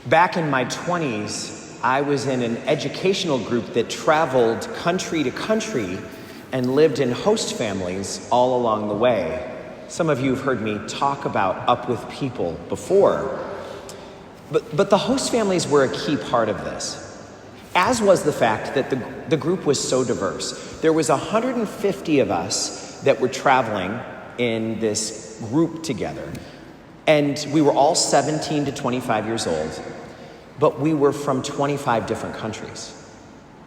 Back in my 20s, I was in an educational group that traveled country to country and lived in host families all along the way. Some of you have heard me talk about Up With People before. But the host families were a key part of this, as was the fact that the group was so diverse. There was 150 of us that were traveling in this group together. And we were all 17 to 25 years old, but we were from 25 different countries.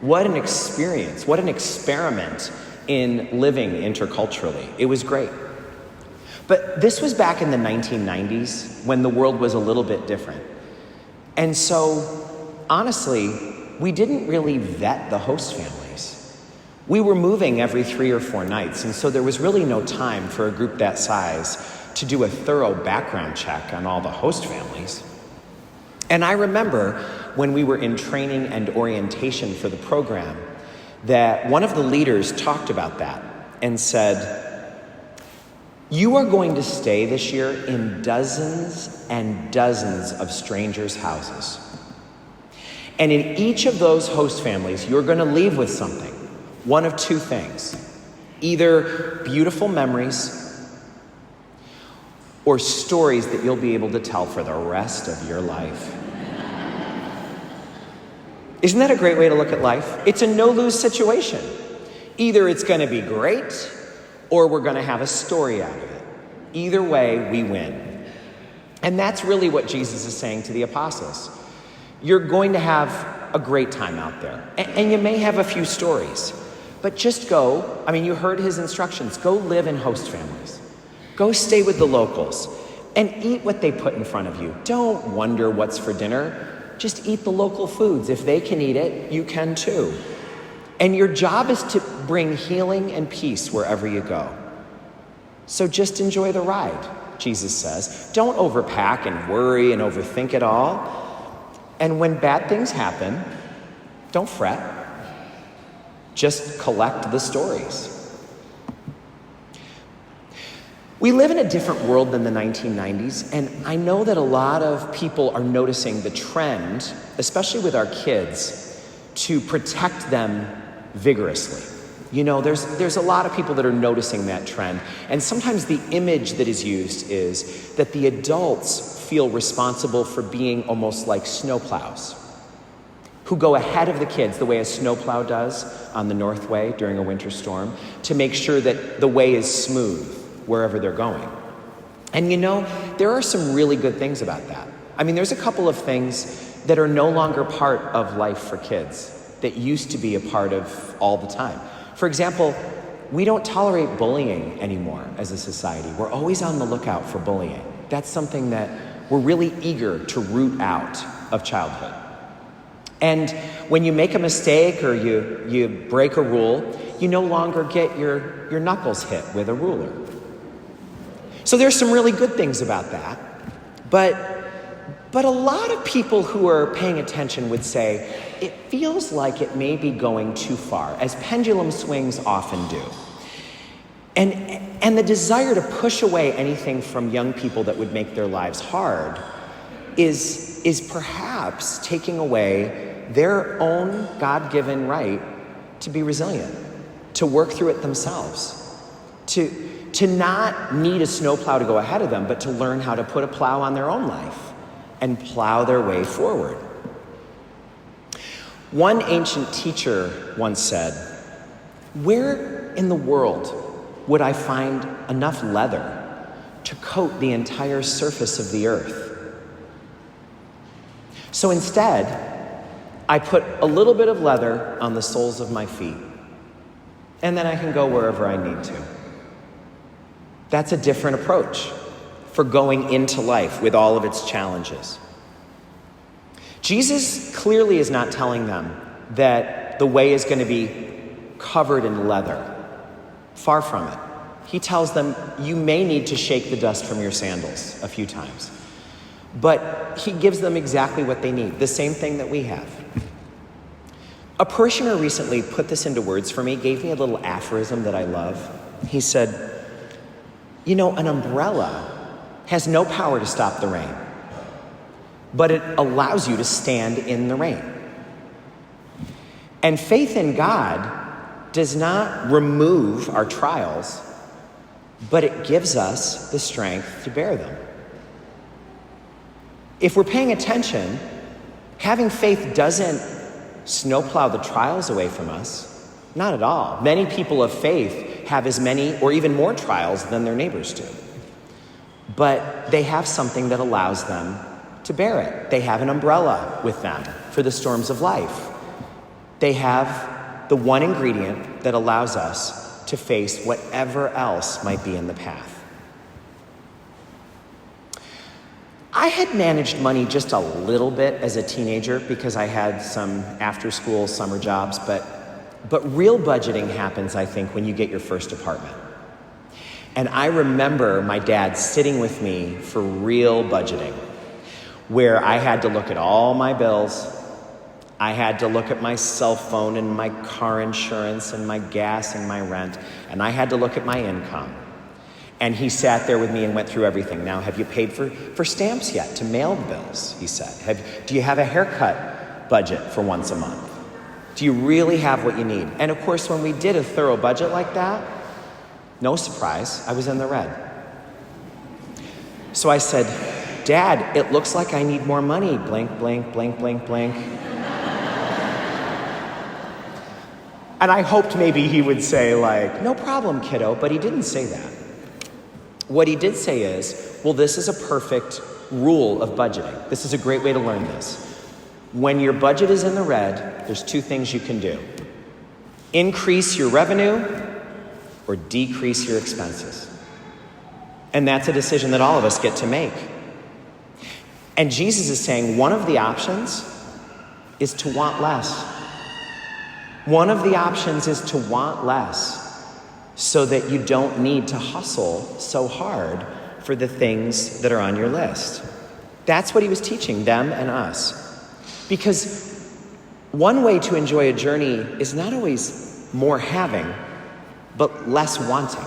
What an experience, what an experiment in living interculturally. It was great. But this was back in the 1990s when the world was a little bit different. And so, honestly, we didn't really vet the host families. We were moving every 3 or 4 nights, and so there was really no time for a group that size to do a thorough background check on all the host families. And I remember when we were in training and orientation for the program that one of the leaders talked about that and said, "You are going to stay this year in dozens and dozens of strangers' houses. And in each of those host families, you're going to leave with something, one of 2 things, either beautiful memories or stories that you'll be able to tell for the rest of your life." Isn't that a great way to look at life? It's a no-lose situation. Either it's going to be great, or we're going to have a story out of it. Either way, we win. And that's really what Jesus is saying to the apostles. You're going to have a great time out there. And you may have a few stories. But just go, you heard his instructions. Go live in host families. Go stay with the locals and eat what they put in front of you. Don't wonder what's for dinner. Just eat the local foods. If they can eat it, you can too. And your job is to bring healing and peace wherever you go. So just enjoy the ride, Jesus says. Don't overpack and worry and overthink it all. And when bad things happen, don't fret. Just collect the stories. We live in a different world than the 1990s, and I know that a lot of people are noticing the trend, especially with our kids, to protect them vigorously. There's a lot of people that are noticing that trend, and sometimes the image that is used is that the adults feel responsible for being almost like snowplows, who go ahead of the kids the way a snowplow does on the Northway during a winter storm to make sure that the way is smooth wherever they're going. And there are some really good things about that. There's a couple of things that are no longer part of life for kids that used to be a part of all the time. For example, we don't tolerate bullying anymore as a society. We're always on the lookout for bullying. That's something that we're really eager to root out of childhood. And when you make a mistake or you break a rule, you no longer get your knuckles hit with a ruler. So there's some really good things about that. But a lot of people who are paying attention would say, it feels like it may be going too far, as pendulum swings often do. And the desire to push away anything from young people that would make their lives hard is perhaps taking away their own God-given right to be resilient, to work through it themselves, to not need a snowplow to go ahead of them, but to learn how to put a plow on their own life and plow their way forward. One ancient teacher once said, "Where in the world would I find enough leather to coat the entire surface of the earth? So instead, I put a little bit of leather on the soles of my feet, and then I can go wherever I need to." That's a different approach for going into life with all of its challenges. Jesus clearly is not telling them that the way is going to be covered in leather. Far from it. He tells them you may need to shake the dust from your sandals a few times. But he gives them exactly what they need, the same thing that we have. A parishioner recently put this into words for me, gave me a little aphorism that I love. He said, an umbrella has no power to stop the rain, but it allows you to stand in the rain. And faith in God does not remove our trials, but it gives us the strength to bear them. If we're paying attention, having faith doesn't snowplow the trials away from us. Not at all. Many people of faith have as many or even more trials than their neighbors do. But they have something that allows them to bear it. They have an umbrella with them for the storms of life. They have the one ingredient that allows us to face whatever else might be in the path. I had managed money just a little bit as a teenager because I had some after-school summer jobs, but real budgeting happens, I think, when you get your first apartment. And I remember my dad sitting with me for real budgeting, where I had to look at all my bills. I had to look at my cell phone and my car insurance and my gas and my rent, and I had to look at my income. And he sat there with me and went through everything. Now, have you paid for stamps yet to mail the bills? He said. Do you have a haircut budget for once a month? Do you really have what you need? And of course, when we did a thorough budget like that, no surprise, I was in the red. So I said, Dad, it looks like I need more money. Blank, blank, blank, blank, blank. And I hoped maybe he would say like, no problem, kiddo, but he didn't say that. What he did say is, well, this is a perfect rule of budgeting. This is a great way to learn this. When your budget is in the red, there's two things you can do. Increase your revenue or decrease your expenses. And that's a decision that all of us get to make. And Jesus is saying one of the options is to want less. One of the options is to want less so that you don't need to hustle so hard for the things that are on your list. That's what he was teaching them and us. Because one way to enjoy a journey is not always more having, but less wanting.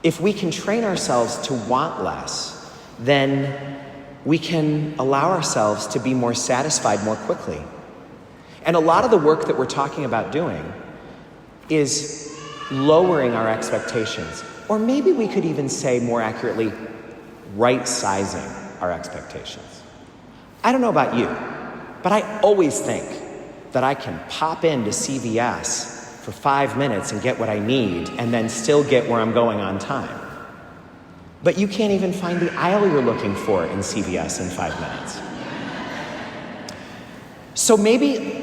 If we can train ourselves to want less, then we can allow ourselves to be more satisfied more quickly. And a lot of the work that we're talking about doing is lowering our expectations. Or maybe we could even say more accurately, right-sizing our expectations. I don't know about you, but I always think that I can pop into CVS for 5 minutes and get what I need and then still get where I'm going on time. But you can't even find the aisle you're looking for in CVS in 5 minutes. So maybe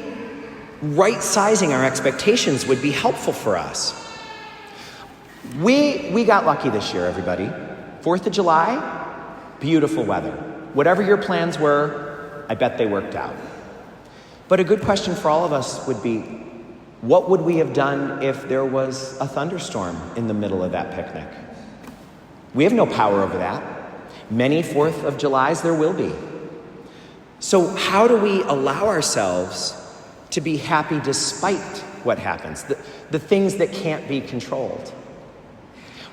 right-sizing our expectations would be helpful for us. We got lucky this year, everybody. 4th of July, beautiful weather. Whatever your plans were, I bet they worked out. But a good question for all of us would be, what would we have done if there was a thunderstorm in the middle of that picnic? We have no power over that. Many 4th of Julys there will be. So how do we allow ourselves to be happy despite what happens, the things that can't be controlled?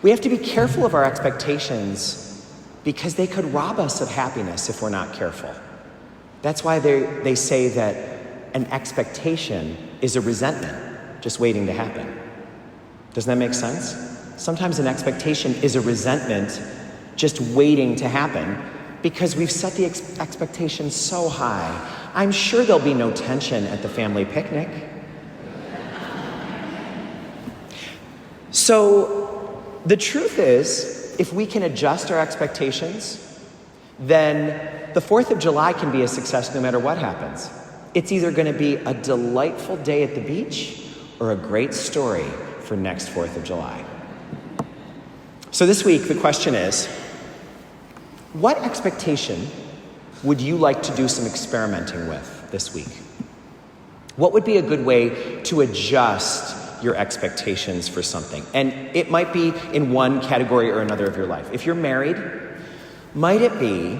We have to be careful of our expectations because they could rob us of happiness if we're not careful. That's why they say that an expectation is a resentment just waiting to happen. Doesn't that make sense? Sometimes an expectation is a resentment just waiting to happen because we've set the expectation so high. I'm sure there'll be no tension at the family picnic. So the truth is, if we can adjust our expectations, then the 4th of July can be a success no matter what happens. It's either going to be a delightful day at the beach or a great story for next 4th of July. So this week, the question is, what expectation would you like to do some experimenting with this week? What would be a good way to adjust your expectations for something? And it might be in one category or another of your life. If you're married, might it be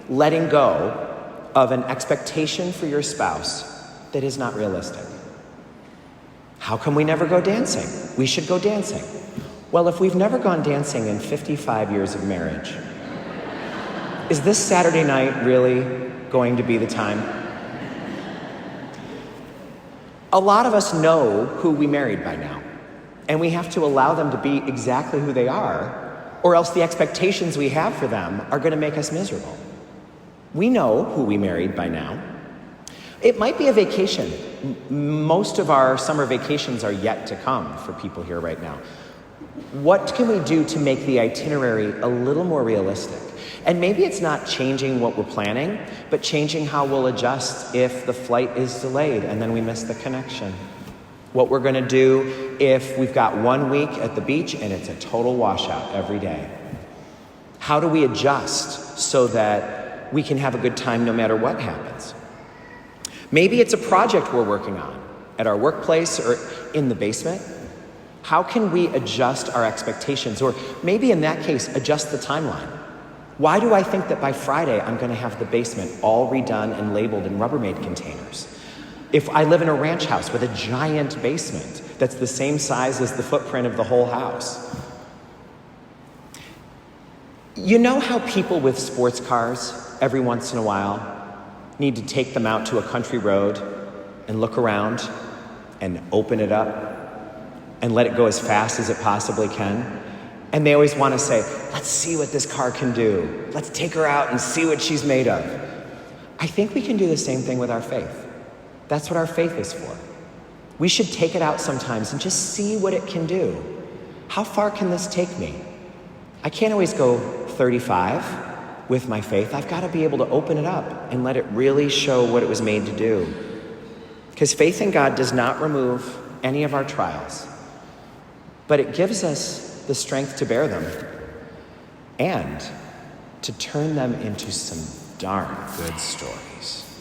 letting go of an expectation for your spouse that is not realistic? How come we never go dancing? We should go dancing. Well, if we've never gone dancing in 55 years of marriage, is this Saturday night really going to be the time. A lot of us know who we married by now, and we have to allow them to be exactly who they are, or else the expectations we have for them are going to make us miserable. We know who we married by now. It might be a vacation. Most of our summer vacations are yet to come for people here right now. What can we do to make the itinerary a little more realistic? And maybe it's not changing what we're planning, but changing how we'll adjust if the flight is delayed and then we miss the connection. What we're going to do if we've got 1 week at the beach and it's a total washout every day. How do we adjust so that we can have a good time no matter what happens? Maybe it's a project we're working on at our workplace or in the basement. How can we adjust our expectations? Or maybe in that case, adjust the timeline. Why do I think that by Friday I'm going to have the basement all redone and labeled in Rubbermaid containers? If I live in a ranch house with a giant basement that's the same size as the footprint of the whole house. You know how people with sports cars every once in a while need to take them out to a country road and look around and open it up and let it go as fast as it possibly can? And they always want to say, let's see what this car can do. Let's take her out and see what she's made of. I think we can do the same thing with our faith. That's what our faith is for. We should take it out sometimes and just see what it can do. How far can this take me? I can't always go 35 with my faith. I've got to be able to open it up and let it really show what it was made to do. Because faith in God does not remove any of our trials, but it gives us the strength to bear them and to turn them into some darn good stories.